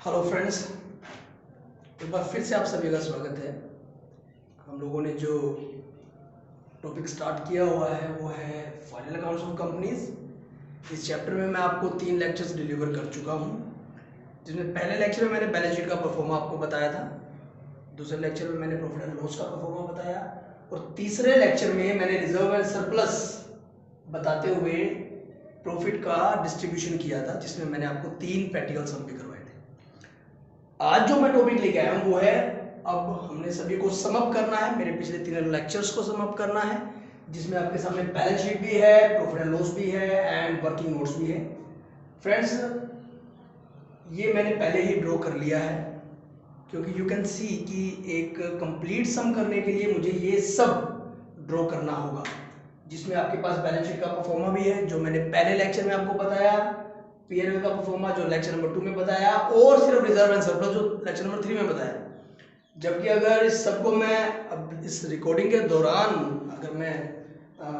Hello friends, एक बार फिर से आप सभी का स्वागत है। हम लोगों ने जो टॉपिक स्टार्ट किया हुआ है वो है फाइनल अकाउंट्स ऑफ कंपनीज। इस चैप्टर में मैं आपको 3 लेक्चर्स डिलीवर कर चुका हूँ, जिसमें पहले लेक्चर में मैंने बैलेंस शीट का परफॉर्मा आपको बताया था, दूसरे लेक्चर में मैंने प्रॉफिट एंड लॉस का परफॉर्मा बताया और तीसरे लेक्चर में मैंने रिजर्व एंड सरप्लस बताते हुए प्रॉफिट का डिस्ट्रीब्यूशन किया था, जिसमें मैंने आपको 3 प्रैक्टिकल सम भी करवाए थे। आज जो मैं टॉपिक लेके आया हूँ वो है, अब हमने सभी को सम अप करना है, मेरे पिछले 3 लेक्चर्स को सम अप करना है, जिसमें आपके सामने बैलेंस शीट भी है, प्रॉफिट एंड लॉस भी है एंड वर्किंग नोट्स भी है। फ्रेंड्स, ये मैंने पहले ही ड्रॉ कर लिया है, क्योंकि यू कैन सी कि एक कंप्लीट सम करने के लिए मुझे ये सब ड्रॉ करना होगा, जिसमें आपके पास बैलेंस शीट का परफॉर्मा भी है जो मैंने पहले लेक्चर में आपको बताया, पीएनएल का परफॉर्मा जो लेक्चर नंबर 2 में बताया, और सिर्फ रिजर्व एंड सरप्लस जो लेक्चर नंबर 3 में बताया। जबकि अगर इस सबको मैं अब इस रिकॉर्डिंग के दौरान अगर मैं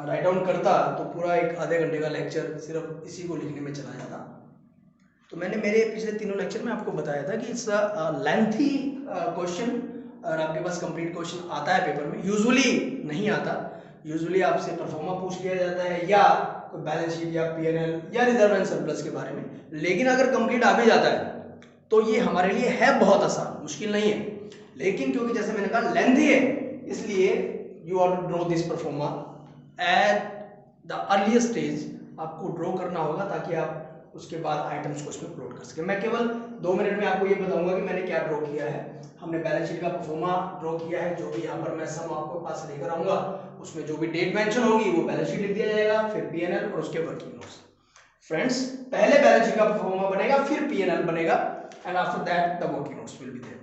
राइट डाउन करता तो पूरा एक आधे घंटे का लेक्चर सिर्फ इसी को लिखने में चला जाता। तो मैंने मेरे पिछले 3 लेक्चर में आपको बताया था कि इट्स लेंथी क्वेश्चन, और आपके पास कंप्लीट क्वेश्चन आता है पेपर में, यूजुअली नहीं आता। यूजुअली आपसे परफॉर्मा पूछ लिया जाता है या कोई बैलेंस शीट या पीएनएल या रिजर्व एंड सरप्लस के बारे में, लेकिन अगर कंप्लीट आ भी जाता है तो ये हमारे लिए है बहुत आसान, मुश्किल नहीं है। लेकिन क्योंकि जैसे मैंने कहा लेंथी है, इसलिए you are to draw this proforma at the earliest stage. आपको ड्रॉ करना होगा ताकि आप उसके बाद आइटम्स को इसमें प्लॉट कर सके। मैं केवल 2 मिनट में आपको ये बताऊंगा कि मैंने क्या ड्रॉ किया है। हमने बैलेंस शीट का परफॉर्मा ड्रॉ किया है, जो भी यहाँ पर मैं सम आपको पास लेकर आऊंगा उसमें जो भी डेट मेंशन होगी वो बैलेंस शीट लिख दिया जाएगा, फिर पीएनएल और उसके वर्किंग नोट्स। फ्रेंड्स, पहले बैलेंस शीट का परफॉर्मा बनेगा, फिर पीएनएल बनेगा and after that the working notes will be there.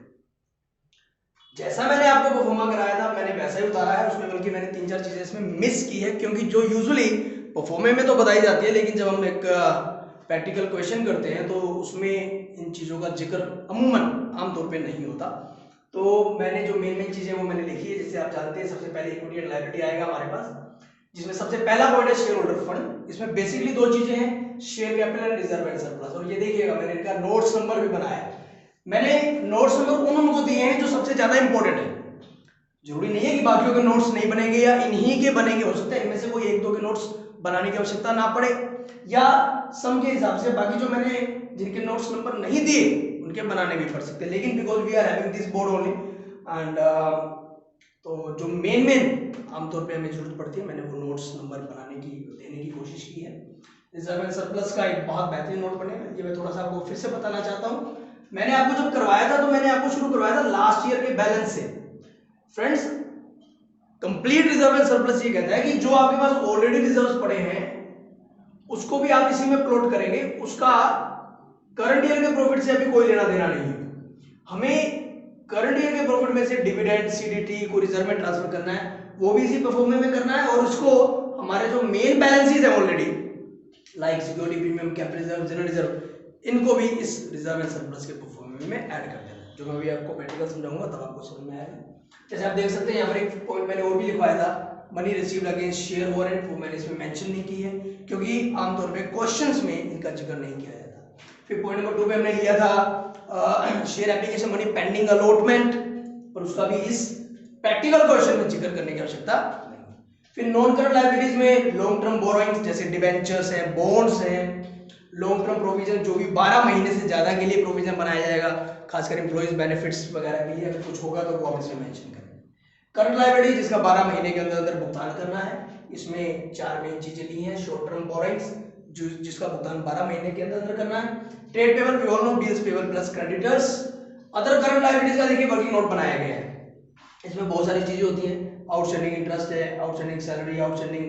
जैसा मैंने आपको परफॉर्मा कराया था मैंने वैसा ही उतारा है उसमें, बल्कि मैंने 3-4 चीजें इसमें मिस की है, क्योंकि जो यूजुअली परफॉर्मे में तो बताई जाती है, लेकिन जब हम एक प्रैक्टिकल क्वेश्चन करते हैं तो उसमें इन चीज़ों का जिक्र अमूमन आमतौर पे नहीं होता। तो मैंने जो मेन चीज़ें वो मैंने लिखी है। जैसे आप जानते हैं, सबसे पहले इक्विटी एंड लायबिलिटी आएगा हमारे पास, जिसमें सबसे पहला पॉइंट है शेयर होल्डर फंड। इसमें बेसिकली 2 चीज़ें हैं, share capital and reserve and surplus. और ये देखिएगा मैंने इनका नोट्स नंबर भी बनाया है। मैंने नोट्स नंबर उनको दिए हैं जो सबसे ज़्यादा इंपॉर्टेंट है। जरूरी नहीं है कि बाकियों के नोट्स नहीं बनेंगे या इन्हीं के बनेंगे, हो सकता है इनमें से कोई 1-2 के नोट्स बनाने की आवश्यकता ना पड़े, या सम के हिसाब से बाकी जो मैंने जिनके नोट्स नंबर नहीं दिए उनके बनाने भी पड़ सकते हैं। लेकिन because we are having this board only and तो जो मेन आमतौर पे हमें जरूरत पड़ती है, मैंने वो नोट्स नंबर बनाने की देने की कोशिश की है। रिजर्व एंड सरप्लस का एक बहुत बेहतरीन नोट बनेगा, ये मैं थोड़ा सा आपको फिर से बताना चाहता हूँ। मैंने आपको जब करवाया था तो मैंने आपको शुरू करवाया था लास्ट ईयर के बैलेंस से। Friends, complete reserve and surplus ये कहता है कि जो आपके पास ऑलरेडी रिजर्व्स पड़े हैं उसको भी आप इसी में प्लॉट करेंगे, उसका करंट ईयर के प्रॉफिट से अभी कोई लेना देना नहीं है। हमें करंट ईयर के प्रॉफिट में से डिविडेंड, सीडीटी को रिजर्व में ट्रांसफर करना है, वो भी इसी परफॉर्मे में करना है, और उसको हमारे जो मेन बैलेंसेस है already like security, premium, cap reserve, general reserve, इनको भी इस रिजर्व एंड सरप्लस के परफॉर्मे में ऐड कर देना है, जो मैं अभी आपको प्रैक्टिकल समझाऊंगा तब आपको समझ में आएगा। जैसे आप देख सकते हैं यहाँ पर एक पॉइंट मैंने और भी लिखवाया था, money received against share warrant, वो मैंने इसमें मेंशन नहीं की है क्योंकि आमतौर पे क्वेश्चंस में इनका जिक्र नहीं किया जाता। फिर पॉइंट नंबर 2 पे हमने लिया था share application money pending allotment, पर उसका भी इस प्रैक्टिकल क्वेश्चन में जिक्र करने की आवश्यकता नहीं। फिर नॉन करंट लायबिलिटीज में लॉन्ग टर्म बोरोइंग्स जैसे डिबेंचर्स हैं, बॉन्ड्स हैं, लॉन्ग टर्म प्रोविजन जो भी 12 महीने से ज्यादा के लिए प्रोविजन बनाया जाएगा, खासकर एम्प्लॉइज बेनिफिट्स वगैरह के लिए, अगर कुछ होगा तो वो आप इसमें मेंशन करें। करंट लायबिलिटी जिसका 12 महीने के अंदर अंदर भुगतान करना है, इसमें 4 मेन चीजें ली हैं। शॉर्ट टर्म बोरोइंग्स जिसका भुगतान 12 महीने के अंदर अंदर करना है। Trade payable, we all know bills payable plus creditors. Other current liabilities का देखिए वर्किंग नोट बनाया गया है, इसमें बहुत सारी चीजें होती हैं, आउटस्टैंडिंग इंटरेस्ट है, आउटस्टैंडिंग सैलरी, आउटस्टैंडिंग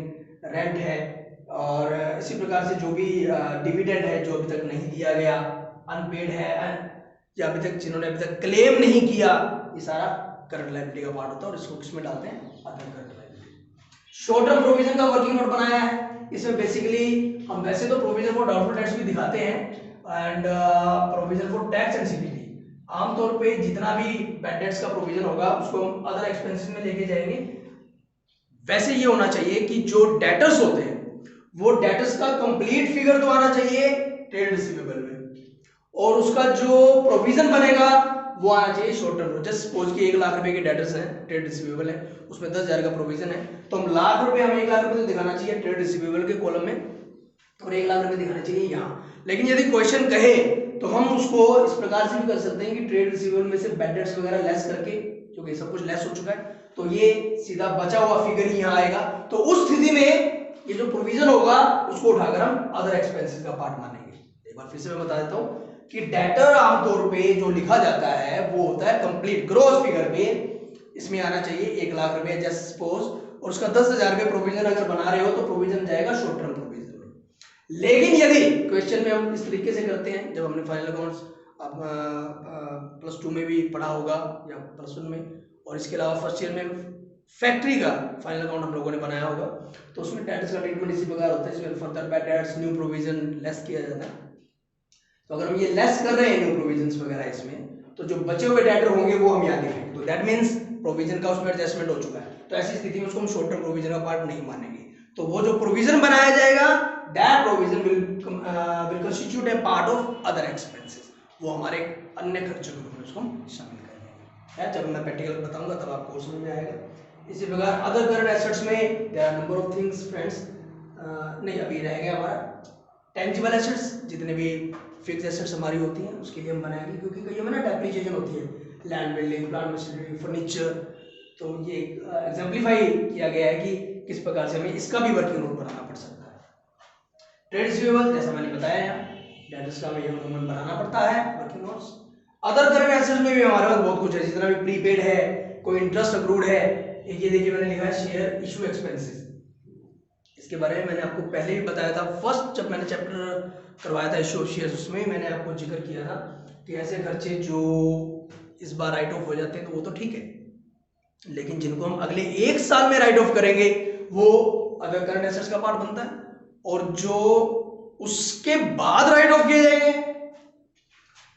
रेंट है, और इसी प्रकार से जो भी डिविडेंड है जो अभी तक नहीं दिया गया, अनपेड है, या अभी तक जिन्होंने अभी तक क्लेम नहीं किया, ये सारा करंट लायबिलिटी का पार्ट होता है और इसको किसमें डालते हैं, other current liability. Short term provision का वर्किंग नोट बनाया है, इसमें बेसिकली हम वैसे तो प्रोविजन फॉर डाउटफुल डेट्स भी दिखाते हैं and provision for tax and CDT. आमतौर पे जितना भी बैड डेट्स का प्रोविजन होगा उसको हम अदर एक्सपेंसेस में लेके जाएंगे। वैसे ये होना चाहिए कि जो डेटर्स होते हैं वो डेटर्स का कंप्लीट फिगर तो आना चाहिए ट्रेड रिसीवेबल में, और उसका जो प्रोविजन बनेगा वो आना चाहिए शॉर्ट टर्म। जस्ट सपोज कि 1 लाख रुपए के डेटर्स हैं, ट्रेड रिसीवेबल है, उसमें 10,000 का प्रोविजन है, तो हम लाख रुपए, हमें 1 लाख रुपए तो दिखाना चाहिए ट्रेड रिसीवेबल के कॉलम में और 1 लाख रुपए दिखाना चाहिए यहाँ। लेकिन यदि क्वेश्चन कहे तो हम उसको इस प्रकार से भी कर सकते हैं कि ट्रेड रिसीवेबल में से बैड डेट्स वगैरह लेस करके, क्योंकि सब कुछ लेस हो चुका है, तो ये सीधा बचा हुआ फिगर ही यहाँ आएगा। तो उस स्थिति में ये जो प्रोविजन होगा उसको उठाकर हम अदर एक्सपेंसेस का पार्ट मानेंगे। एक बार फिर से मैं बता देता हूँ कि डेटर आमतौर पे जो लिखा जाता है वो होता है कंप्लीट ग्रॉस फिगर पे, इसमें आना चाहिए 1 लाख रुपए जस्ट सपोज, और उसका 10,000 रुपए प्रोविजन अगर बना रहे हो तो प्रोविजन जाएगा शॉर्ट टर्म प्रोविजन में। लेकिन यदि क्वेश्चन में हम इस तरीके से करते हैं, जब हमने फाइनल अकाउंट्स +2 में भी पढ़ा होगा या +1 में, और इसके अलावा फर्स्ट ईयर में फैक्ट्री का फाइनल अकाउंट हम लोगों ने बनाया होगा, तो उसमें डेट्स का ट्रीटमेंट इसी प्रकार होता है, इसमें further bad debts new provision less किया जाता है। तो अगर हम ये लेस कर रहे हैं न्यू प्रोविजंस वगैरह इसमें, तो जो बचे हुए डेटर होंगे वो हम यहाँ लिखेंगे, तो दैट मींस प्रोविजन का उसमें एडजस्टमेंट हो चुका है। तो ऐसी स्थिति में उसको हम शॉर्ट टर्म प्रोविजन का पार्ट नहीं मानेंगे। तो वो जो प्रोविजन बनाया जाएगा that provision will constitute a part of other expenses, वो हमारे अन्य खर्चों के रूप में उसको हम शामिल करेंगे। जब मैं प्रैक्टिकल बताऊंगा तब आपको समझ में आएगा। इसी प्रकार अदर करंट एसेट्स में there are number of things friends, नहीं अभी रह गया हमारा टेंजिबल एसेट्स, जितने भी फिक्स एसेट्स हमारी होती हैं उसके लिए हम बनाएंगे, क्योंकि कई में ना डेप्रिसिएशन होती है, land building, plant machinery, furniture, तो ये एग्जाम्पलीफाई किया गया है कि किस प्रकार से हमें इसका भी वर्किंग नोट बनाना पड़ सकता है। ट्रेड रिसीवेबल जैसा मैंने बताया यहाँ, डेटर्स का हमें बनाना पड़ता है working notes. Other current assets में भी हमारे पास बहुत कुछ है, जितना भी प्रीपेड है, कोई इंटरेस्ट अक्रूड है, ये देखिए मैंने लिखा है शेयर इशू एक्सपेंसेस, इसके बारे में मैंने आपको पहले भी बताया था, फर्स्ट जब मैंने चैप्टर करवाया था इशू ऑफ शेयर्स, उसमें मैंने आपको जिक्र किया था कि ऐसे खर्चे जो इस बार राइट ऑफ हो जाते हैं तो वो तो ठीक है, लेकिन जिनको हम अगले 1 साल में राइट ऑफ करेंगे वो अदर करंट एसेट्स का पार्ट बनता है, और जो उसके बाद राइट ऑफ किए जाएंगे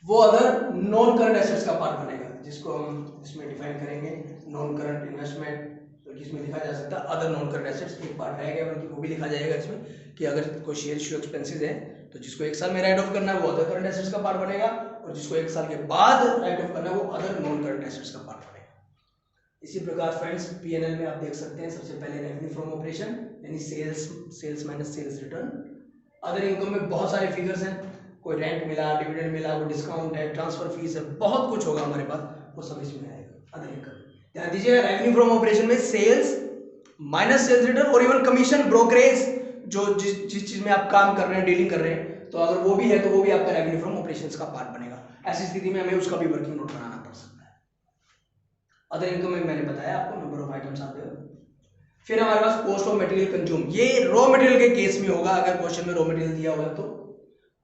वो अदर नॉन करंट एसेट्स का पार्ट बनेगा, जिसको हम इसमें डिफाइन करेंगे नॉन करंट इन्वेस्टमेंट, इसमें लिखा जा सकता है अदर नॉन करंट एसेट्स। एक पार्ट रह गया बल्कि वो भी लिखा जाएगा इसमें कि अगर कोई शेयर इशू एक्सपेंसेस है तो जिसको 1 साल में राइट ऑफ करना है वो अदर करंट एसेट्स का पार्ट बनेगा, और जिसको 1 साल के बाद राइट ऑफ करना है वो अदर नॉन करंट एसेट्स का पार्ट बनेगा। इसी प्रकार फ्रेंड्स पीएनएल में आप देख सकते हैं, सबसे पहले रेवेन्यू फ्रॉम ऑपरेशन यानी sales minus sales return. Other income में बहुत सारे फिगर्स हैं, कोई रेंट मिला, डिविडेंड मिला, कोई डिस्काउंट है, ट्रांसफर फीस है, बहुत कुछ होगा हमारे पास, वो सब इसमें आएगा अदर इनकम। ध्यान दीजिएगा रेवेन्यू फ्रॉम ऑपरेशन में सेल्स माइनस सेल्स रिटर्न और इवन कमीशन ब्रोकरेज, जो जिस चीज में आप काम कर रहे हैं, डीलिंग कर रहे हैं, तो अगर वो भी है तो वो भी आपका रेवेन्यू फ्रॉम ऑपरेशंस का पार्ट बनेगा। ऐसी स्थिति में हमें उसका भी वर्किंग नोट बनाना पड़ सकता है। अदर इनकम में मैंने बताया आपको नंबर ऑफ आइटम्स आते हैं। फिर हमारे पास कॉस्ट ऑफ मटेरियल कंज्यूम, ये रॉ मटेरियल के केस में होगा, अगर क्वेश्चन में रॉ मटेरियल दिया होगा तो।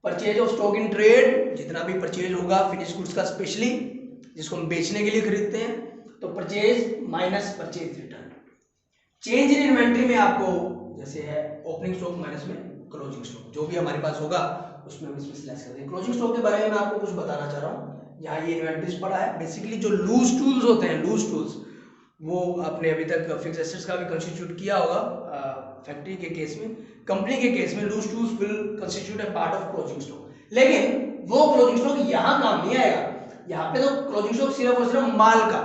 Purchase of stock in trade, जितना भी परचेज होगा फिनिश गुड्स का स्पेशली, जिसको हम बेचने के लिए खरीदते हैं, तो purchase minus purchase return. Change in inventory में आपको जैसे है ओपनिंग स्टॉक माइनस में क्लोजिंग स्टॉक, जो भी हमारे पास होगा उसमें हम इसमें लेस कर देंगे। क्लोजिंग स्टॉक के बारे में मैं आपको कुछ बताना चाह रहा हूँ। यहाँ ये इन्वेंट्रीज पड़ा है, बेसिकली जो लूज टूल्स होते हैं, लूज टूल्स, वो आपने अभी तक फिक्स एसेट्स का भी कंस्टिट्यूट किया होगा फैक्ट्री के केस में। कंपनी के केस में loose tools will constitute a part of closing stock, लेकिन वो क्लोजिंग स्टॉक यहाँ काम नहीं आएगा। यहाँ पे तो क्लोजिंग स्टॉक सिर्फ और सिर्फ माल का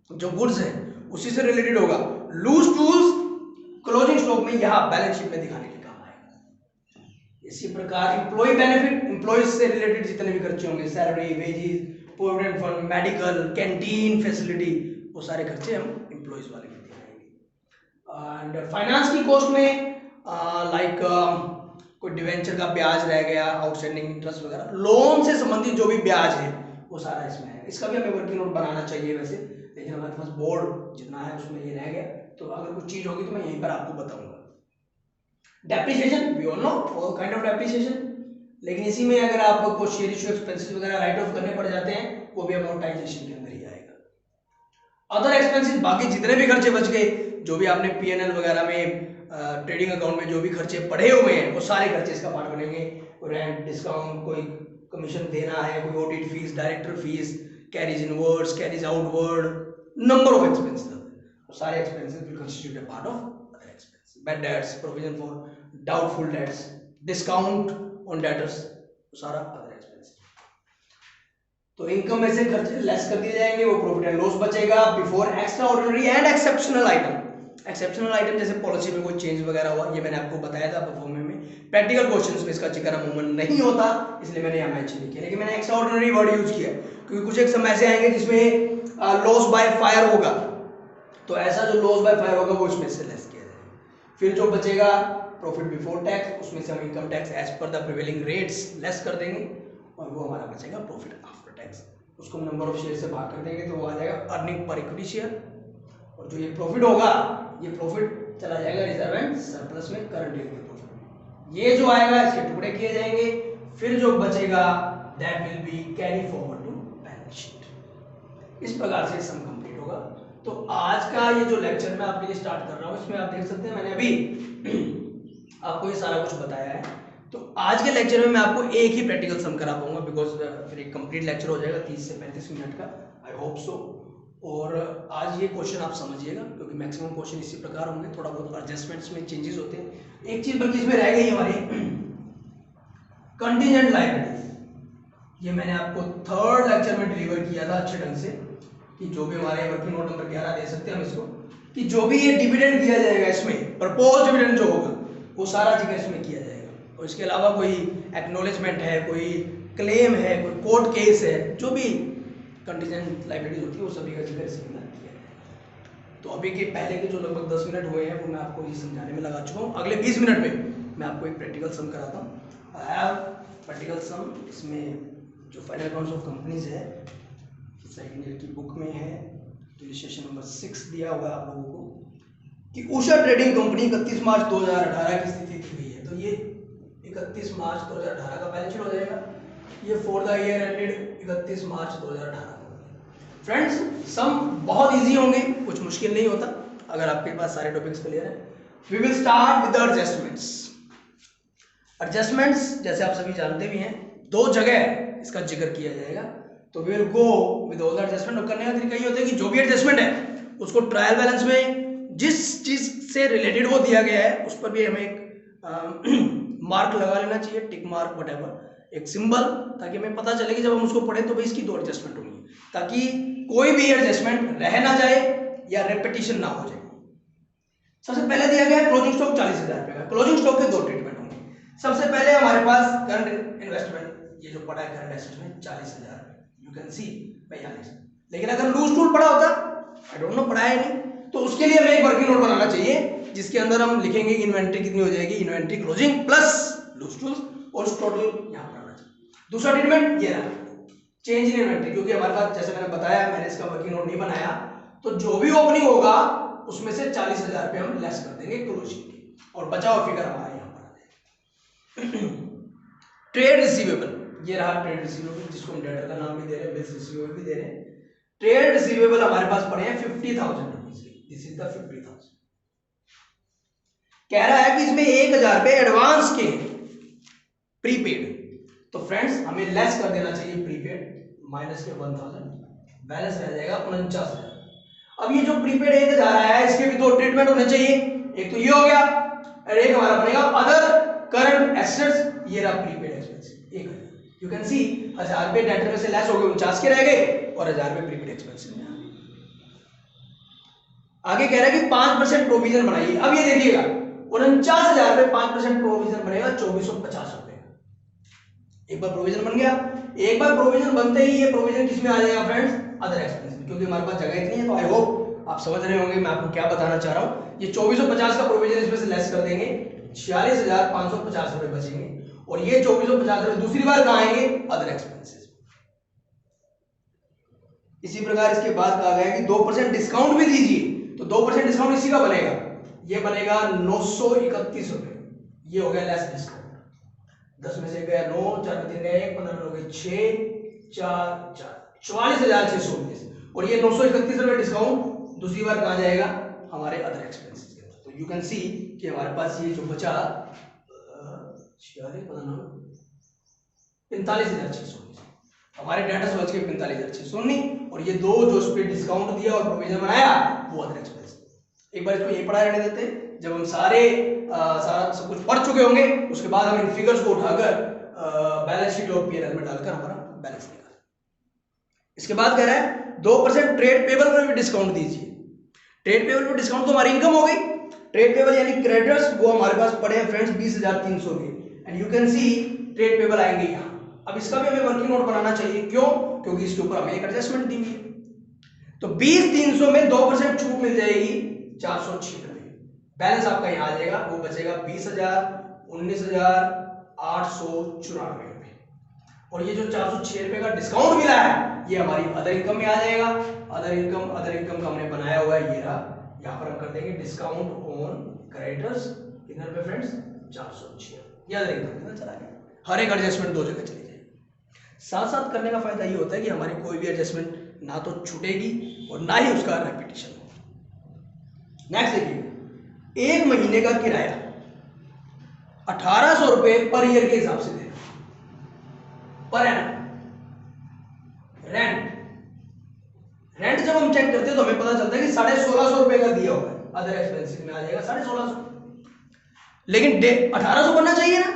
जो गुड्स है उसी से रिलेटेड होगा। लूज टूल्स क्लोजिंग स्टॉक में यहाँ बैलेंस शीट में दिखाने के काम आएगा। इसी प्रकार एम्प्लॉय बेनिफिट, एम्प्लॉयज से रिलेटेड जितने भी खर्चे होंगे, salary, wages, provident fund, medical, canteen facility, वो सारे खर्चे हम एम्प्लॉयज वाले में दिखाएंगे। एंड फाइनेंस की कॉस्ट में लाइक कोई डिवेंचर का ब्याज रह गया, आउटस्टैंडिंग इंटरेस्ट वगैरह, लोन से संबंधित जो भी ब्याज है वो सारा इसमें है। इसका भी हमें वर्किंग नोट बनाना चाहिए वैसे, लेकिन हमारे पास बोर्ड जितना है उसमें ये रह गया, तो अगर कुछ चीज होगी तो मैं यहीं पर आपको बताऊंगा। Depreciation, we all know all kind of depreciation, लेकिन इसी में अगर आपको शेयर इशू एक्सपेंसेस वगैरह राइट ऑफ करने पड़ जाते हैं, वो भी अमाउंटाइजेशन के अंदर ही आएगा। अदर एक्सपेंसेस, बाकी जितने भी खर्चे बच गए, जो भी आपने पीएनएल वगैरह में ट्रेडिंग अकाउंट में जो भी खर्चे पड़े हुए हैं, वो सारे खर्चे इसका पार्ट बनेंगे। रेंट, डिस्काउंट, कोई कमीशन देना है, कोई audit fees, director fees, carriage inwards, carriage outward, number of expenses, सारे expenses will constitute a part of other expenses. Bad debts, provision for doubtful debts, discount on debtors, सारा other expenses. तो income में से खर्चे less कर दिए जाएंगे, वो प्रॉफिट एंड लॉस बचेगा before extraordinary and exceptional item. Exceptional item जैसे पॉलिसी में कोई चेंज वगैरह हुआ, ये मैंने आपको बताया था परफॉर्मेंस में। प्रैक्टिकल क्वेश्चंस में इसका जिक्र अमूमन नहीं होता, इसलिए मैंने यहाँ मेंशन नहीं किया, लेकिन मैंने एक्स्ट्रा ऑर्डिनरी वर्ड यूज किया क्योंकि कुछ एक समय ऐसे आएंगे जिसमें लॉस बाय फायर होगा, तो ऐसा जो लॉस बाय फायर होगा वो इसमें से लेस किया जाएगा। फिर जो बचेगा प्रॉफिट बिफोर टैक्स, उसमें से हम income tax as per the prevailing rates less कर देंगे और वो हमारा बचेगा प्रॉफिट आफ्टर टैक्स। उसको हम नंबर ऑफ शेयर से भाग कर देंगे तो वो आ जाएगा अर्निंग पर इक्विटी शेयर, और जो ये प्रॉफिट होगा ये प्रॉफिट चला जाएगा रिजर्व एंड सरप्लस में, करंट ईयर के प्रॉफिट। ये जो आएगा इसके टुकड़े किए जाएंगे, फिर जो बचेगा that will be carry forward to balance sheet. इस प्रकार से सम कंप्लीट होगा। तो आज का ये जो लेक्चर मैं आपके लिए स्टार्ट कर रहा हूँ, इसमें आप देख सकते हैं मैंने अभी आपको ये सारा कुछ बताया है। तो आज के लेक्चर में मैं आपको एक ही प्रैक्टिकल सम करा पाऊंगा, बिकॉज फिर एक कंप्लीट लेक्चर हो जाएगा 30 से 35 मिनट का, आई होप सो। और आज ये क्वेश्चन आप समझिएगा क्योंकि मैक्सिमम क्वेश्चन इसी प्रकार होंगे, थोड़ा बहुत एडजस्टमेंट्स में चेंजेस होते हैं। एक चीज बल्कि इसमें रह गई हमारी कंटीजेंट लायबिलिटीज। ये मैंने आपको थर्ड लेक्चर में डिलीवर किया था अच्छे ढंग से कि जो भी हमारे वर्किंग नोट नंबर 11 दे सकते हैं हम इसको, कि जो भी ये डिविडेंड दिया जाएगा इसमें प्रपोज डिविडेंड जो होगा वो सारा जिक्र इसमें किया जाएगा। और इसके अलावा कोई एक्नॉलेजमेंट है, कोई क्लेम है, कोई कोर्ट केस है, जो भी कंटीजेंट लायबिलिटीज होती है वो सभी का जिक्र इसके अंदर किया जाएगा। तो अभी के पहले के जो लगभग 10 मिनट हुए हैं वो मैं आपको ये समझाने में लगा चुका हूँ। अगले 20 मिनट में मैं आपको एक प्रैक्टिकल सम कराता हूँ। आई हैव प्रैक्टिकल सम, इसमें जो फाइनल अकाउंट्स ऑफ कंपनीज है सेकंड ईयर की बुक में है, रजिस्ट्रेशन नंबर 6 दिया हुआ है आप लोगों को कि उषा ट्रेडिंग कंपनी 31 मार्च 2018 की स्थिति दी हुई है। तो ये 31 मार्च 2018 का बैलेंस शीट हो जाएगा। ये for the year ended 31 March 2018। Friends some बहुत इजी होंगे, कुछ मुश्किल नहीं होता अगर आपके पास सारे टॉपिक्स क्लियर हैं। We will start with the adjustments. Adjustments जैसे आप सभी जानते भी हैं, दो जगह इसका जिक्र किया जाएगा। तो we will go with all the adjustment. और करने का तरीका ये होता है कि जो भी एडजस्टमेंट है उसको ट्रायल बैलेंस में जिस चीज से रिलेटेड वो दिया गया है उस पर भी हमें एक मार्क लगा लेना चाहिए, टिक मार्क वटेवर, एक सिंबल, ताकि हमें पता चले कि जब हम उसको पढ़े तो भाई इसकी दो एडजस्टमेंट होंगी, ताकि कोई भी एडजस्टमेंट रह ना जाए या रेपिटेशन ना हो जाए। सबसे पहले दिया गया है क्लोजिंग स्टॉक 40,000 रुपए का। क्लोजिंग स्टॉक के दो ट्रीटमेंट होंगे। सबसे पहले हमारे पास करंट इन्वेस्टमेंट, ये जो पड़ा है करंट एसेट्स में 40,000, यू कैन सी 42। लेकिन अगर लूज टूल पड़ा होता, आई डोंट नो पड़ा है नहीं, तो उसके लिए हमें एक वर्किंग नोट बनाना चाहिए जिसके अंदर हम लिखेंगे इन्वेंट्री कितनी हो जाएगी, inventory closing plus loose tools, और उस टोटल यहाँ पर आना चाहिए। दूसरा ट्रीटमेंट ये रहा चेंज इन इन्वेंट्री, क्योंकि हमारे पास जैसे मैंने बताया मैंने इसका वर्किंग नोट नहीं बनाया, तो जो भी ओपनिंग होगा उसमें से 40,000 रुपये हम लेस कर देंगे क्लोजिंग की, और बचा हुआ फिगर हमारा यहाँ पर आ जाएगा। ट्रेड रिसीवेबल, ये रहा ट्रेड रिसीवेबल, जिसको हम डेटर का नाम भी दे रहे हैं, बिल्स रिसीवेबल भी दे रहे हैं। ट्रेड रिसीवेबल हमारे पास पड़े हैं 50,000 रुपीज के, दिस इज द 50,000। कह रहा है कि इसमें 1,000 रुपए एडवांस के प्रीपेड, तो फ्रेंड्स हमें लेस कर देना चाहिए प्रीपेड, माइनस के 1,000, बैलेंस रह जाएगा 49,000। अब ये जो प्रीपेड 1,000 आया है इसके भी दो ट्रीटमेंट होने चाहिए, एक तो ये हो गया और एक हमारा बनेगा अदर करंट एसेट्स, ये रहा prepaid expense 1,000। You can see 1,000 रुपए डेटर में से लेस हो गए, 49 के रह गए और 1,000 रुपए प्रीपेड एक्सपेंस में। आगे कह रहा है कि 5% प्रोविजन बनाइए। अब ये देखिएगा 49,000 रुपए 5% प्रोविजन बनेगा 2,450 रुपए। एक बार प्रोविजन बन गया, एक बार प्रोविजन बनते ही ये प्रोविजन किसमें आ जाएगा फ्रेंड्स, अदर एक्सपेंस में, क्योंकि हमारे पास जगह इतनी है। तो आई होप आप समझ रहे होंगे मैं आपको क्या बताना चाह रहा हूं। ये 2,450 का प्रोविजन इसमें से लेस कर देंगे, 46,550 रुपए बचेंगे, और ये 2,450 रुपए दूसरी बार कहां आएंगे, अदर एक्सपेंसेस। इसी प्रकार इसके बाद कहा गया कि 2% डिस्काउंट भी दीजिए, तो 2% डिस्काउंट इसी का बनेगा, ये बनेगा 931 रुपए, ये हो गया लेस डिस्काउंट। 10 में से गया 9, 4 में 3 गया 1, 15 में हो गए 6, 4, 4, 44,619, और ये 931 रुपए डिस्काउंट दूसरी बार कहां जाएगा, हमारे अदर एक्सपेंसेस के अंदर। तो यू कैन सी कि हमारे पास ये जो बचा 45,619, हमारे डेटा बच के 45,619, और ये दो जो उस पे डिस्काउंट दिया और प्रोविजन बनाया वो अदर एक्सपेंस। एक बार इसको ये पढ़ा रहने देते हैं, जब हम सारा सब कुछ पढ़ चुके होंगे उसके बाद हम इन फिगर्स को उठाकर बैलेंस शीट और पीएनएल में डालकर हमारा बैलेंस निकालें। इसके बाद कह रहा है 2% ट्रेड पेबल पर भी डिस्काउंट दीजिए। ट्रेड पेबल पर डिस्काउंट तो हमारी इनकम हो गई। ट्रेड पेबल यानी क्रेडिटर्स वो हमारे पास पड़े हैं फ्रेंड्स 20,300 के, and you can see trade payable आएंगे यहाँ। अब इसका भी हमें वर्किंग नोट बनाना चाहिए, क्यों? क्योंकि इसके ऊपर हमें एक एडजस्टमेंट दी हुई है। तो 20,300 में 2% छूट मिल जाएगी 496। बैलेंस आपका यहाँ आ जाएगा, वो बचेगा 19,894 रुपए। और ये जो 406 रुपए का डिस्काउंट मिला है ये हमारी अदर इनकम में आ जाएगा। अदर इनकम का हमने बनाया हुआ है, ये रहा। यहाँ पर हम कर देंगे डिस्काउंट ऑन क्रेडिटर्स, कितने रुपए फ्रेंड्स? 406। ये अदर इनकम में चला गया। हर एक एडजस्टमेंट दो जगह चली जाएगी। साथ साथ करने का फायदा ये होता है कि हमारी कोई भी एडजस्टमेंट ना तो छूटेगी और ना ही उसका रेपिटेशन हो। नेक्स्ट देखिए, एक महीने का किराया 1800 रुपए पर ईयर के हिसाब से देना, पर एनम। रेंट जब हम चेक करते हैं तो हमें पता चलता है कि 1650 रुपए का दिया हुआ है, अदर एक्सपेंसिव में आ जाएगा 1650। लेकिन 1800 बनना चाहिए ना,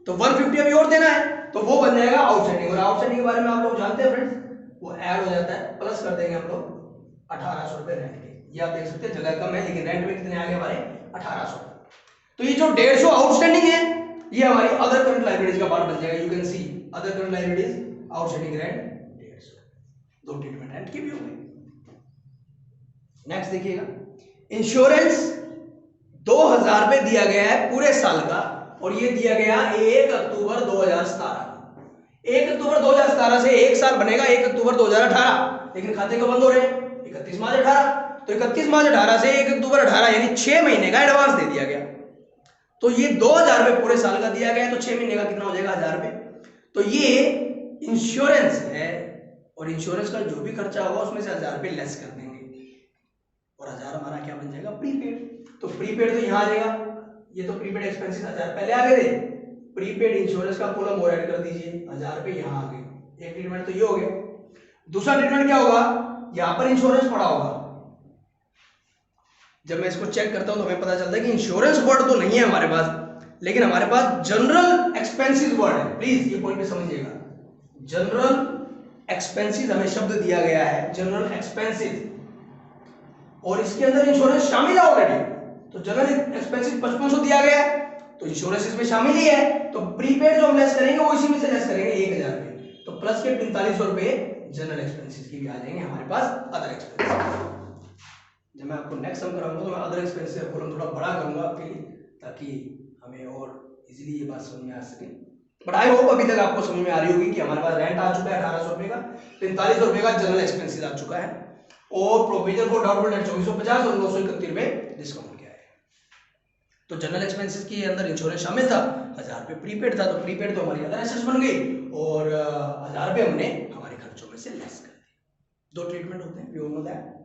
तो 150 अभी और देना है, तो वो बन जाएगा आउटस्टैंडिंग। और आउटस्टैंडिंग के बारे में आप लोग जानते हैं फ्रेंड्स, वो ऐड हो जाता है, प्लस कर देंगे हम लोग 1800 रुपए रेंट के। ये आप देख सकते हैं जगह कम है लेकिन रेंट में कितने आ गए हमारे? 1800। तो ये जो 150 आउटस्टैंडिंग है ये हमारी अदर करंट लायबिलिटीज का पार्ट बन जाएगा। You can see other current liabilities, outstanding rent 150। दो ट्रीटमेंट रेंट की भी हो गई। नेक्स्ट देखिएगा, इंश्योरेंस 2000 रुपए दिया गया है पूरे साल का, और ये दिया गया 1 अक्टूबर 2017। 1 अक्टूबर 2017 से एक साल बनेगा 1 अक्टूबर 2018, लेकिन खाते कब बंद हो रहे हैं? 31 मार्च 18। तो 31 मार्च 18 से 1 अक्टूबर 18 यानी 6 महीने का एडवांस दे दिया गया। तो ये 2000 रुपए पूरे साल का दिया गया, तो 6 महीने का कितना हो जाएगा? 1000 रुपए। तो ये इंश्योरेंस है, और इंश्योरेंस का जो भी खर्चा होगा उसमें से 1000 रुपए लेस कर देंगे, और 1000 हमारा क्या बन जाएगा? प्रीपेड। तो प्रीपेड तो यहाँ आ जाएगा, ये तो प्रीपेड एक्सपेंसेस 1000 पहले आ गए थे। प्रीपेड इंश्योरेंस का कॉलम और ऐड कर दीजिए, 1000 रुपए यहाँ आ गए। एक ट्रीटमेंट तो ये हो गया। दूसरा ट्रीटमेंट क्या होगा? यहाँ पर इंश्योरेंस पड़ा होगा। जब मैं इसको चेक करता हूं तो हमें पता चलता है कि इंश्योरेंस वर्ड तो नहीं है हमारे पास, लेकिन हमारे पास जनरल एक्सपेंसेस वर्ड है। प्लीज ये पॉइंट पे समझिएगा, जनरल एक्सपेंसेस हमें शब्द दिया गया है, जनरल एक्सपेंसेस, और इसके अंदर इंश्योरेंस शामिल है ऑलरेडी। तो जनरल एक्सपेंसेस 5500 दिया गया है, तो इंश्योरेंस इसमें शामिल ही है। तो प्रीपेड जो हम लेस करेंगे वो इसी में से लेस करेंगे 1000 रुपए, तो प्लस के 4500 रुपए जनरल एक्सपेंसेस की भी आ जाएंगे हमारे पास अदर एक्सपेंसेस। जब मैं आपको नेक्स्ट सम कराऊंगा तो मैं अदर एक्सपेंसेस का कॉलम थोड़ा बड़ा करूंगा आपके लिए, ताकि हमें और इजीली ये बात समझ में आ सके। बट आई होप अभी तक आपको समझ में आ रही होगी कि हमारे पास रेंट आ चुका है 1800 रुपए का, 4500 रुपए का जनरल एक्सपेंसेस आ चुका है, और प्रोविजन फॉर डाउटफुल डेट 2450 और 931 रुपए डिस्काउंट किया है। तो जनरल एक्सपेंसेस के अंदर इंश्योरेंस शामिल था, 1000 रुपए प्रीपेड था, तो प्रीपेड तो हमारी अदर एसेट्स बन गई, और 1000 रुपए हमने हमारे खर्चों में से लेस कर दिए। दो ट्रीटमेंट होते हैं, we all know that.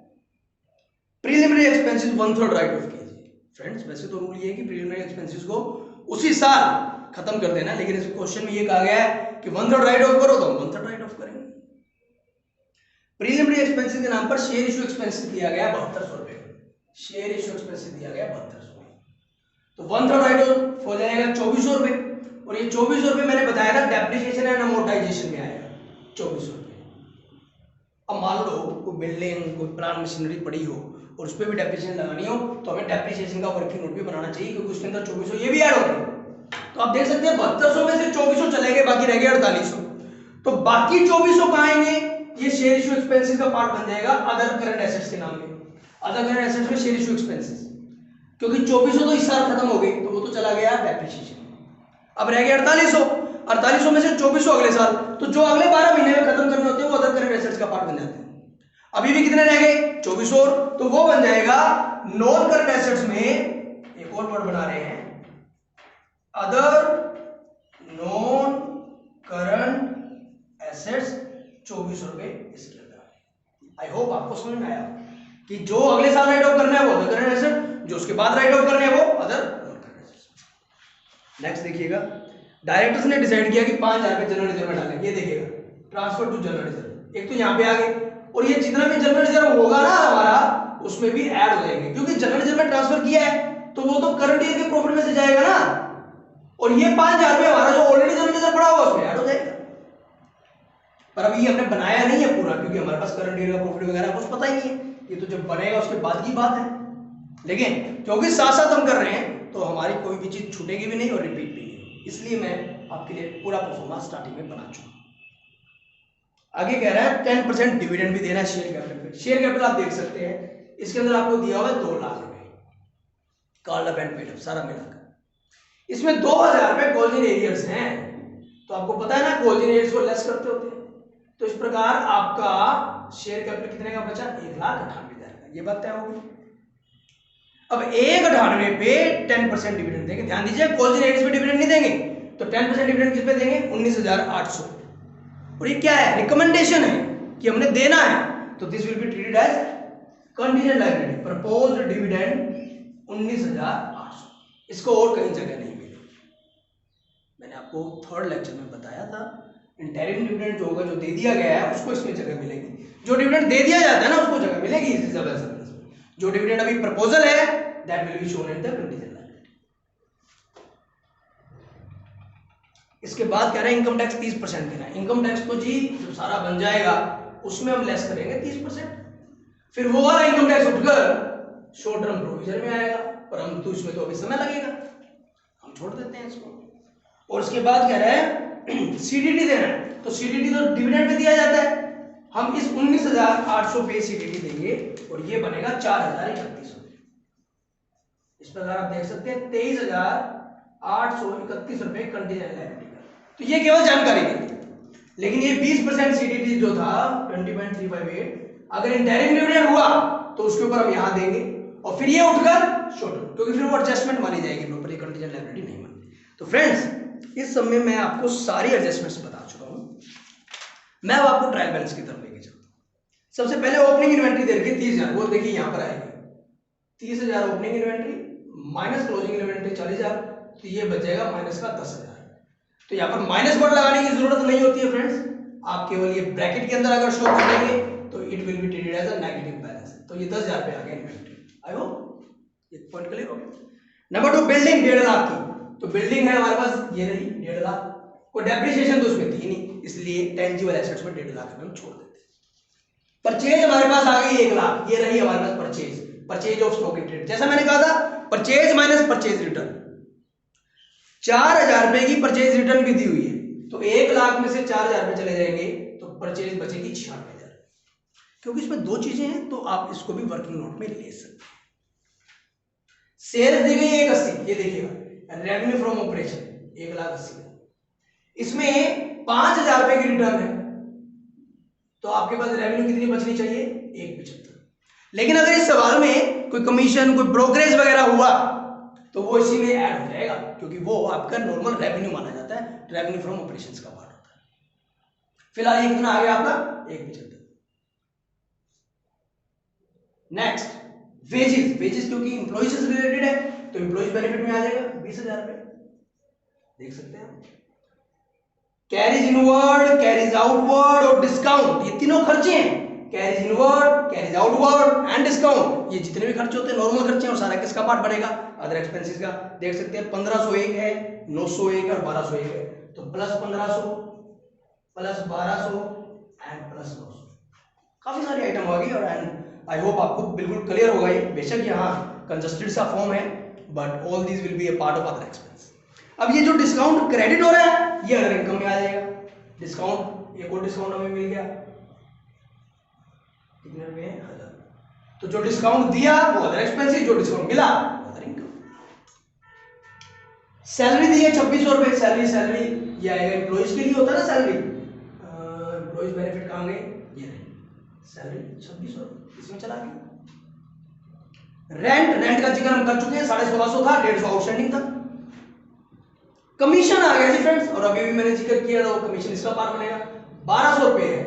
Preliminary expenses 1/3 write off कीजिए। फ्रेंड्स वैसे तो रूल ये है कि प्रीलिमिनरी एक्सपेंसेस को उसी साल खत्म कर देना, लेकिन इस क्वेश्चन में ये कहा गया है कि 1/3 राइट ऑफ करो, तो हम 1/3 राइट ऑफ करेंगे। प्रीलिमिनरी एक्सपेंसेस के नाम पर शेयर इशू एक्सपेंसेस दिया गया 7200 रुपए, शेयर इशू एक्सपेंसेस दिया गया 7200, तो 1/3 राइट ऑफ हो जाएगा 2400 रुपए, और ये 2400 रुपए मैंने बताया था डेप्रिसिएशन एंड अमोर्टाइजेशन में आएगा 2400 रुपए। अब मान लो कोई बिल्डिंग, कोई प्लांट मशीनरी पड़ी हो और उस पर भी डेप्रिसिएशन लगानी हो, तो हमें डेप्रिसिएशन का वर्किंग नोट भी बनाना चाहिए, क्योंकि उसके अंदर 2400 ये भी ऐड होंगे। तो आप देख सकते हैं 7200 में से 2400 चले गए, बाकी रह गए 4800। तो बाकी 2400 कहाँ आएंगे? ये शेयर इशू एक्सपेंसेस का पार्ट बन जाएगा अदर करंट एसेट्स के नाम में। अदर करंट एसेट्स में शेयर इशू एक्सपेंसेस, क्योंकि 2400 तो इस साल खत्म हो गई, तो वो तो चला गया डेप्रिसिएशन। अब रह गया 4800, 4800 में से 2400 अगले साल, तो जो अगले 12 महीने में खत्म करने होते हैं वो अदर करंट एसेट्स का पार्ट बन जाते हैं। अभी भी कितने रह गए? 2400, तो वो बन जाएगा नॉन करंट एसेट्स में, एक और वर्ड बना रहे हैं, अदर नॉन करंट एसेट्स 2400 रुपए इसके अंदर। आई होप आपको समझ में आया कि जो अगले साल राइट ऑफ करना है वो अदर करंट एसेट, जो उसके बाद राइट ऑफ करने हैं वो other non current assets. Next देखिएगा, डायरेक्टर्स ने डिसाइड किया कि 5000 रुपए जनरल रिजर्व में डालेंगे। ये देखिएगा ट्रांसफर टू जनरल रिजर्व, एक तो यहाँ पे आ गए, और ये जितना भी जनरल रिजर्व होगा ना हमारा उसमें भी ऐड हो जाएंगे, क्योंकि जनरल रिजर्व में ट्रांसफर किया है तो वो तो करंट ईयर के प्रॉफिट में से जाएगा ना, और ये 5000 रुपए हमारा जो ऑलरेडी जनरल रिजर्व पड़ा हुआ उसमें ऐड हो जाएगा। पर अभी ये हमने बनाया नहीं है पूरा, क्योंकि हमारे पास करंट ईयर का प्रॉफिट वगैरह कुछ पता ही नहीं है, ये तो जब बनेगा उसके बाद की बात है। लेकिन क्योंकि साथ साथ हम कर रहे हैं तो हमारी कोई भी चीज छूटेगी भी नहीं और रिपीट भी नहीं, इसलिए मैं आपके लिए पूरा परफॉर्मेंस स्टार्टिंग में बना चुका। आगे कह रहा है 10% डिविडेंड भी देना है शेयर कैपिटल पे। शेयर कैपिटल आप देख सकते हैं, इसके अंदर आपको दिया हुआ है 2 लाख रुपए, called up and paid up सारा मिलाकर। इसमें 2000 रुपए गोल्डन एरियर्स हैं, तो आपको पता है ना गोल्डन एरियर्स को लेस करते होते हैं। तो इस प्रकार आपका शेयर कैपिटल कितने का बचा, 1,98,000 का, ये बात तय होगी। अब 1,98 पे 10% डिविडेंड देंगे। ध्यान दीजिए गोल्डन एरियर्स पे डिविडेंड नहीं देंगे, तो 10% डिविडेंड किस पे देंगे, 19,800। और ये क्या है, रिकमेंडेशन है कि हमने देना है, तो this will be treated as contingent liability. Proposed dividend 19,800, इसको और कहीं जगह नहीं मिलेगी। मैंने आपको थर्ड लेक्चर में बताया था, इंटरिम डिविडेंड जो होगा, जो दे दिया गया है उसको इसमें जगह मिलेगी, जो डिविडेंड दे दिया जाता है ना उसको जगह मिलेगी इस रिजर्व एसेट में। जो डिविडेंड अभी प्रपोजल है that will be shown in the contingent liability. इसके बाद कह रहे हैं इनकम टैक्स 30% देना है। इनकम टैक्स तो जी जब सारा बन जाएगा उसमें हम लेस करेंगे 30%, फिर वो वाला इनकम टैक्स उठकर शॉर्ट टर्म प्रोविजन में आएगा, पर हम तो इसमें तो अभी समय लगेगा, हम छोड़ देते हैं इसको। और उसके बाद कह रहे हैं सीडीटी देना है, तो सीडीटी तो डिविडेंड में दिया जाता है, हम इस 19,800 पे सीडीटी देंगे और ये बनेगा 4,031 रुपए। इस प्रकार आप देख सकते हैं 23,831 रुपए कंटीजेंट लायबिलिटी का। तो ये केवल जानकारी के लिए, लेकिन ये 20% सीडीटी जो था 20.358, अगर इंटरिम डिविडेंड हुआ तो उसके ऊपर हम यहां देंगे और फिर ये उठकर शॉर्ट, क्योंकि फिर वो एडजस्टमेंट मानी जाएगी, प्रॉपर्ली कंटीजेंट लायबिलिटी नहीं मानी। तो फ्रेंड्स इस समय मैं आपको सारी एडजस्टमेंट्स बता चुका हूं। मैं अब आपको ट्रायल बैलेंस की तरफ लेके चलता हूं। सबसे पहले ओपनिंग इन्वेंट्री दे रखी है 30,000, वो देखिए यहां पर आएगी 30,000 opening inventory minus closing inventory 40,000, तो ये बच जाएगा माइनस का 10,000। तो यहाँ पर माइनस वर्ड लगाने की जरूरत नहीं होती है फ्रेंड्स, आप केवल ये ब्रैकेट के अंदर अगर शो कर देंगे तो it will be treated as a negative balance. तो ये 10,000 पे आ गया इन्वेंट्री। आई होप ये पॉइंट क्लियर हो गया। नंबर 2 बिल्डिंग 1.5 लाख की, तो बिल्डिंग है हमारे पास ये रही 1.5 लाख, कोई डेप्रिसिएशन तो उसमें थी नहीं, इसलिए टेंजिबल एसेट्स में 1.5 लाख हम छोड़ देते। परचेज हमारे पास आ गई 1 लाख, ये रही हमारे पास purchase, purchase of stock in trade. जैसा मैंने कहा था परचेज माइनस परचेज रिटर्न, 4,000 रुपए की परचेज रिटर्न भी दी हुई है, तो 1 लाख में से 4,000 रुपए चले जाएंगे तो परचेज बचेगी 96,000। क्योंकि इसमें 2 चीजें हैं तो आप इसको भी वर्किंग नोट में ले सकते हैं। सेल्स दी गई 180, ये देखिएगा रेवेन्यू फ्रॉम ऑपरेशन 1,80,000, इसमें 5,000 रुपए की रिटर्न है, तो आपके पास रेवेन्यू कितनी बचनी चाहिए 175। लेकिन अगर इस सवाल में कोई कमीशन कोई ब्रोकरेज वगैरह हुआ तो वो इसी में ऐड हो जाएगा, क्योंकि वो आपका नॉर्मल रेवेन्यू माना जाता है, रेवेन्यू फ्रॉम ऑपरेशंस का पार्ट होता है। फिलहाल ये कितना आ गया आपका 175। नेक्स्ट वेजेस, वेजेस क्योंकि एम्प्लॉइज से रिलेटेड है तो एम्प्लॉइज बेनिफिट में आ जाएगा 20,000 रुपए, देख सकते हैं। कैरीज इनवर्ड, कैरीज आउटवर्ड और डिस्काउंट, ये तीनों खर्चे हैं, carries inward, carries outward and discount, ये जितने भी खर्चे होते हैं नॉर्मल खर्चे हैं, और सारा किसका पार्ट बनेगा अदर एक्सपेंसेस का। देख सकते हैं 1501 है, 901 और 1201 है, तो प्लस 1500 प्लस 1200 एंड प्लस 900, काफी सारी आइटम आ गई। और आई होप आपको बिल्कुल क्लियर होगा ये, बेशक यहाँ कंजस्टेड सा फॉर्म है but all these will be a part of other expense. अब ये जो डिस्काउंट क्रेडिट हो रहा है ये अदर इनकम में आ जाएगा। डिस्काउंट, एक और डिस्काउंट हमें मिल गया, कितने रुपए 1000, तो जो डिस्काउंट दिया वो अदर एक्सपेंस, जो डिस्काउंट मिला वो अदर इनकम। सैलरी दी है 2600 रुपए, सैलरी ये आएगा एम्प्लॉइज के लिए होता है ना सैलरी, एम्प्लॉइज बेनिफिट कहाँ गए, ये रही सैलरी 2600 रुपए, इसमें चला गया। रेंट का जिक्र हम कर चुके हैं, 1650 था, 150 आउटस्टैंडिंग था। कमीशन आ गया जी फ्रेंड्स, और अभी भी मैंने जिक्र किया था वो कमीशन इसका पार्ट बनेगा 1200 रुपए है,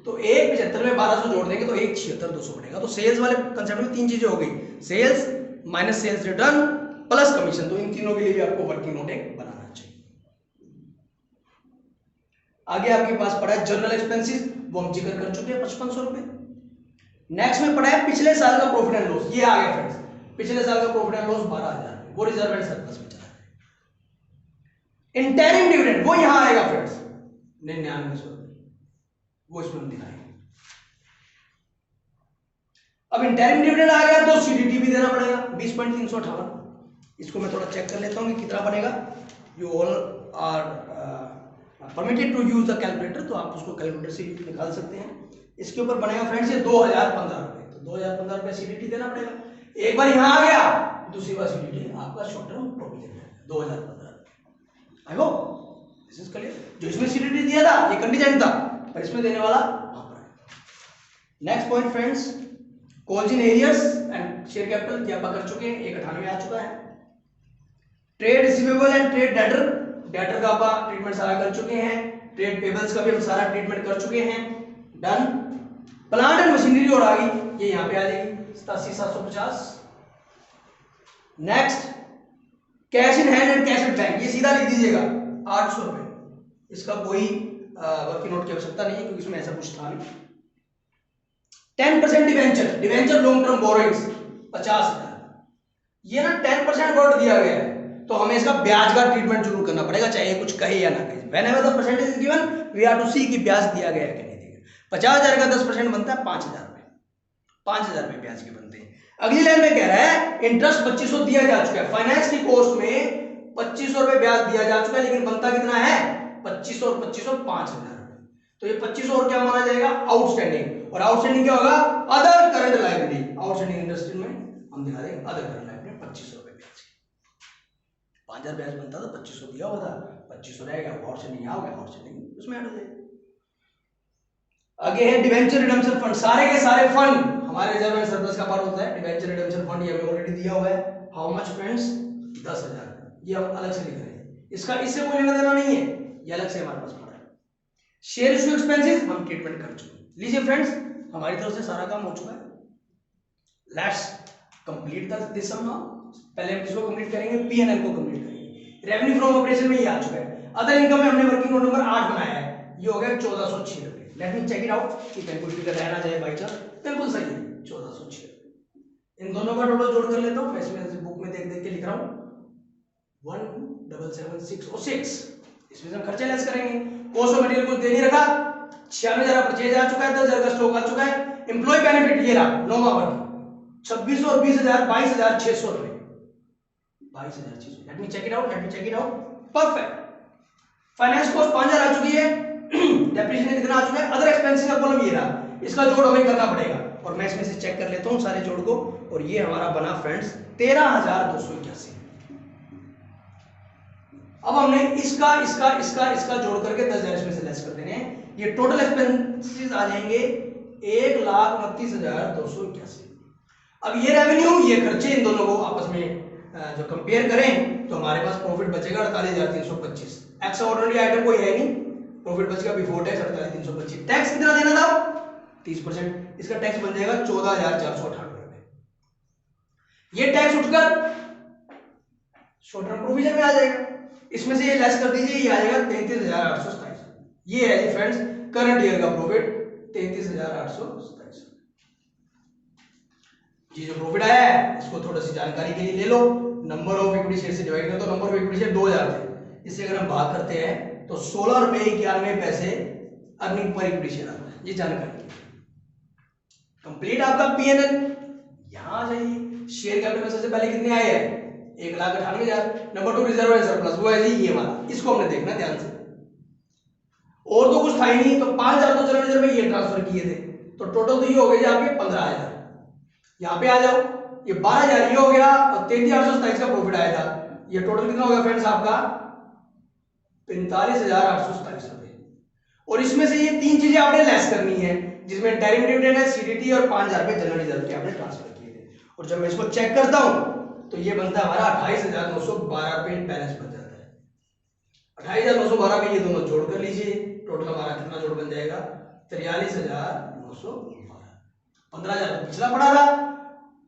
तो 175 में 1200 जोड़ देंगे तो 176,200 बनेगा। तो सेल्स वाले कंसेप्ट में 3 चीजें हो गई, sales minus sales return plus commission, तो इन तीनों के लिए भी आपको वर्किंग नोट एक बनाना चाहिए। आगे आपके पास पड़ा है जनरल एक्सपेंसेस, वो हम जिक्र कर चुके हैं 5500 रुपए। नेक्स्ट में पड़ा है पिछले साल का प्रॉफिट एंड लॉस, ये आ गया फ्रेंड्स, पिछले साल का प्रॉफिट एंड लॉस 12,000, वो रिजर्व एंड सरप्लस में चला है। इंटरिम डिविडेंड वो यहां आएगा फ्रेंड्स 9900 रुपए, वो इसमें हम दिखाएंगे। अब इंटरिम डिविडेंड आ गया तो सीडीटी भी देना पड़ेगा 20.358। इसको मैं थोड़ा चेक कर लेता हूँ कि कितना बनेगा। You all are permitted to use the calculator, तो आप उसको कैलकुलेटर से निकाल सकते हैं। इसके ऊपर बनेगा फ्रेंड्स ये 2015 रुपए, तो 2015 रुपए सीडीटी देना पड़ेगा। एक बार यहाँ आ गया, दूसरी बार सीडीटी आपका शॉर्ट टर्म प्रोविजन है 2015। I hope this is clear. जो इसमें सीडीटी दिया था ये कंटीजेंट था, पर इसमें देने वाला वहां पर है। Next point friends, calls in arrears and share capital ये आप कर चुके हैं, 198 आ चुका है। Trade receivable and trade debtor का आप ट्रीटमेंट सारा कर चुके हैं। ट्रेड पेबल्स का भी हम सारा ट्रीटमेंट कर चुके हैं। डन। प्लांट एंड मशीनरी और आ गई, ये यहां पे आ जाएगी 87,750। Next, cash in hand and cash at bank, ये सीधा लिख दीजिएगा 800 रुपए। इसका कोई वर्किंग नोट की आवश्यकता नहीं है क्योंकि इसमें ऐसा कुछ था नहीं। 10% डिवेंचर लॉन्ग टर्म बोरोइंग्स 50,000। ये ना 10% वर्ड दिया गया है तो हमें इसका ब्याज का ट्रीटमेंट जरूर करना पड़ेगा, चाहे कुछ कहे या ना कहे। Whenever the percentage is given we are to see कि ब्याज दिया गया है कि नहीं दिया गया। 50,000 का 10% बनता है 5,000 रुपए, 5,000 रुपए ब्याज के बनते हैं। अगली लाइन में कह रहा है इंटरेस्ट 2500 दिया जा चुका है। फाइनेंस की कॉस्ट में 2500 रुपए ब्याज दिया जा चुका है, लेकिन बनता कितना है 2500 और 2500 5,000 रुपए। तो ये 2500 और क्या माना जाएगा आउटस्टैंडिंग, और आउटस्टैंडिंग क्या होगा other current liability. Outstanding interest में हम दिखा देंगे अदर करंट लायबिलिटी 2500 रुपए ब्याज। 5,000 ब्याज बनता था, 2500 दिया हुआ था, 2500 रहेगा, आउटस्टैंडिंग आ गया, आउटस्टैंडिंग उसमें ऐड हो जाएगा। आगे है डिवेंचर रिडेम्पशन फंड, सारे के सारे फंड हमारे रिजर्व एंड सरप्लस का पार्ट होता है। डिवेंचर रिडेम्पशन फंड ये हमें ऑलरेडी दिया हुआ है। हाउ मच फ्रेंड्स 10,000, ये हम अलग से लिख रहे हैं, इसका इससे कोई लेना देना नहीं है, ये अलग से हमारे पास पड़ा है। शेयर इशू एक्सपेंसेस हम ट्रीटमेंट कर चुके हैं। लीजिए फ्रेंड्स हमारी तरफ से सारा काम हो चुका है। Let's complete this sum now. पहले हम किसको कंप्लीट करेंगे, पीएनएल को कंप्लीट करेंगे। रेवेन्यू फ्रॉम ऑपरेशन में ये आ चुका है। अदर इनकम में हमने वर्किंग नोट नंबर 8 बनाया है, ये हो गया 1406 रुपए। Let me check it out कि कहीं कुछ भी रहना चाहिए बाई चांस, बिल्कुल सही है 1406 रुपए। इन दोनों का टोटल जोड़ कर लेता हूं, मैं इसमें बुक में देख देख के लिख रहा हूं 177,606। इसमें हम खर्चे लेस करेंगे। कॉस्ट ऑफ मटेरियल कुछ दे नहीं रखा, 96,000 परचेज आ चुका है, 10,000 का स्टॉक आ चुका है। एम्प्लॉय बेनिफिट ये रहा 9वां वर्ग 2600 और 20,000 22,600 रुपए, 22,600। Let me check it out, perfect. Finance cost 5,000 आ चुकी है, डेप्रिसिएशन कितना आ चुका है। अदर एक्सपेंसेस का कॉलम ये रहा, इसका जोड़ हमें करना पड़ेगा, और मैं इसमें से चेक कर लेता हूं सारे जोड़ को, और ये हमारा बना फ्रेंड्स 13,281। अब हमने इसका जोड़ करके 10,000 इसमें से लेस कर देने हैं। ये टोटल एक्सपेंसेस आ जाएंगे 1,29,281। अब ये रेवेन्यू ये खर्चे इन दोनों को आपस में जो कंपेयर करें तो हमारे पास प्रॉफिट बचेगा 48,325। एक्स्ट्रा ऑर्डिनरी आइटम कोई है नहीं, प्रॉफिट बचेगा बिफोर टैक्स 48,325। टैक्स कितना देना था 30%, इसका टैक्स बन जाएगा 14,498 रुपए। ये टैक्स उठकर शॉर्ट टर्म प्रोविजन में आ जाएगा, इसमें से ये लेस कर दीजिए, ये आ जाएगा 33,827। ये है जी फ्रेंड्स करंट ईयर का प्रॉफिट 33,827। ये जो प्रॉफिट आया है इसको थोड़ी सी जानकारी के लिए ले लो। नंबर ऑफ इक्विटी शेयर से डिवाइड कर दो। नंबर ऑफ इक्विटी शेयर 2,000 थे, इससे अगर हम भाग करते हैं तो 16 रुपए 91 पैसे अर्निंग पर इक्विटी शेयर आता है। ये जानकारी कंप्लीट आपका पीएनएल। यहां आ जाइए, शेयर कैपिटल में सबसे पहले कितने आए हैं 1,98,000। नंबर 2 रिजर्व एंड सरप्लस, वो है जी ये वाला, इसको हमने देखना ध्यान से। और तो कुछ था ही नहीं, तो 5,000 तो जनरल रिजर्व में ये ट्रांसफर किए थे, तो टोटल तो ये हो गए आपके 15,000। यहाँ पे आ जाओ, ये 12,000 ये हो गया, और 33,827 का प्रॉफिट आया था। ये टोटल कितना हो गया फ्रेंड्स आपका 45,827 रुपए। और इसमें से ये तीन चीजें आपने लेस करनी है, जिसमें इंटरिम डिविडेंड है, सीडीटी और 5,000 रुपए जनरल रिजर्व के आपने ट्रांसफर किए थे। और जब मैं इसको चेक करता हूं तो ये बनता है हमारा 28,912 रुपए बैलेंस बन जाता है। 28,912 में ये दोनों जोड़ कर लीजिए, टोटल हमारा कितना जोड़ बन जाएगा 43,912। 15,000 पिछला पड़ा था,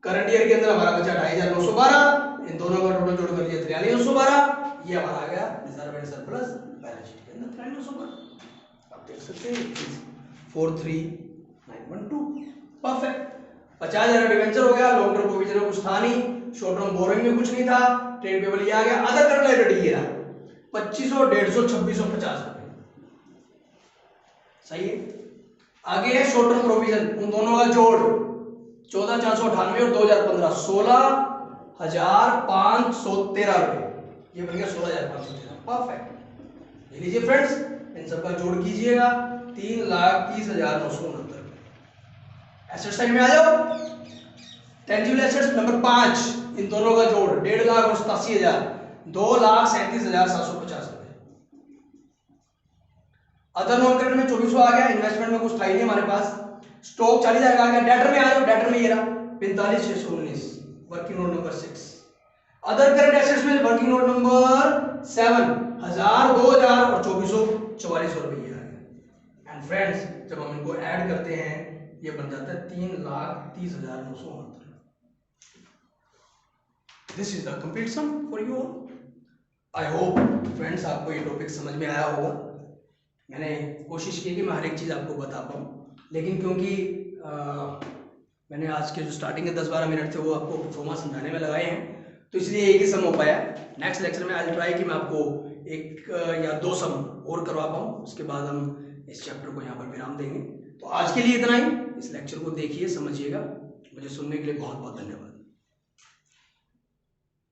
करंट ईयर के अंदर हमारा बचा 28,912, इन दोनों का टोटल जोड़ कर लिया 43,912। ये हमारा आ गया reserve and surplus balance sheet के अंदर 43,912। आप देख सकते हैं 43,912। परफेक्ट। 50,000 डिवेंचर हो गया, लॉन्ग टर्म प्रोविजन में कुछ था नहीं, शॉर्ट टर्म बोरोइंग में कुछ नहीं था, ट्रेड पेबल ये आ गया। अदर करंट लायबिलिटी ये रहा 2500, 150, 2650 रुपए। सही है। आगे है शॉर्ट टर्म प्रोविजन, उन दोनों का जोड़ 14,498 और 2015 16,513 रुपए, ये बन गया 16,513। परफेक्ट। ये लीजिए फ्रेंड्स, इन सबका जोड़ कीजिएगा 3,30,969 रुपए। एसेट साइड में आ जाओ। टेंजिबल एसेट्स नंबर 5, इन दोनों का जोड़ 1,87,000, 2,37,750 रुपए। अदर नॉन करेंट में 2400 आ गया, इन्वेस्टमेंट में कुछ था ही नहीं हमारे पास। स्टॉक 40,000 का आ गया। डेटर में आ जाओ, डेटर में ये रहा 45,619, working note number 6। Other current assets में वर्किंग नोट नंबर 7, 1000, 2000 और 2444 रुपए आ गया। एंड फ्रेंड्स, जब हम इनको ऐड करते हैं ये बन जाता है 3,30,969। This is the complete sum for you all. I hope friends आपको ये टॉपिक समझ में आया होगा। मैंने कोशिश की कि मैं हर एक चीज़ आपको बता पाऊँ, लेकिन क्योंकि मैंने आज के जो स्टार्टिंग के 10-12 मिनट थे वो आपको प्रोफॉर्मा समझाने में लगाए हैं, तो इसलिए एक ही सम हो पाया। नेक्स्ट लेक्चर में आज ट्राई कि मैं आपको 1 या 2 सम और करवा पाऊँ, उसके बाद हम इस चैप्टर को यहाँ पर विराम देंगे। तो आज के लिए इतना ही। इस लेक्चर को देखिए, समझिएगा। मुझे सुनने के लिए बहुत बहुत धन्यवाद।